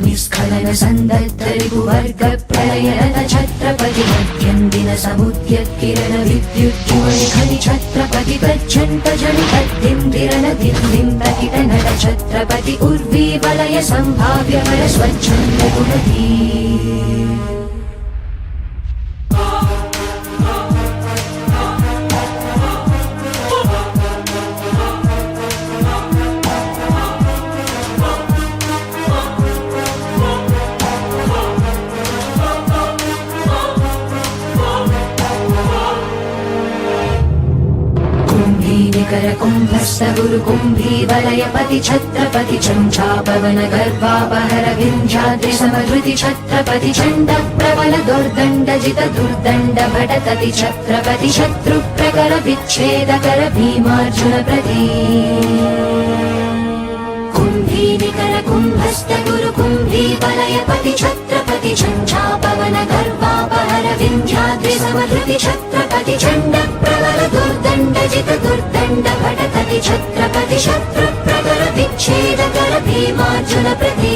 निस्खलन सन्दत्तरिपुवर्ग प्रलयन छत्रपति मध्यन्दिन समुद्य किरण विद्युज्ज्वलि खनि छत्रपति तज्जन्त जनितद्दिन्दिरन दिन्दिं प्रकिट नट छत्रपति उर्वी वलय सम्भाव्य वर स्वच्छन्द गुणधी कर कुंभस्थ गुरु कुंभी वलयपति छत्रपति चंचापवन गर्भापहर विंध्याद्रि समधृति छत्रपति चंड प्रबल दुर्दंड जित दुर्दंड भटतति छत्रपति शत्रु प्रकर विच्छेद कर भीमार्जुन प्रति कुंभी निकर कुंभस्थ गुरु कुंभी वलयपति छत्रपति चंचापवन गर्भापहर विंध्याद्रि समधृति छत्रपति चंड प्रबल दुर्दंड जित दुर्दंड भटतति छत्रपति शत्रु प्रकर विच्छेद कर भीमार्जुन प्रति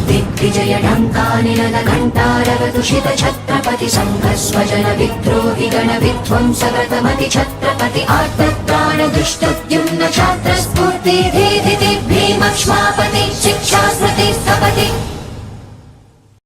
दिग्विजय ढंकानिनद घंटारवतुषित छत्रपति संघस्वजन विद्रोहि गण विध्वंसकृतमति छत्रपति आर्तत्राण दुष्टद्युम्न छात्र स्फूर्ति धीधिति भीमक्ष्मापति शिक्षा स्मृति स्थपति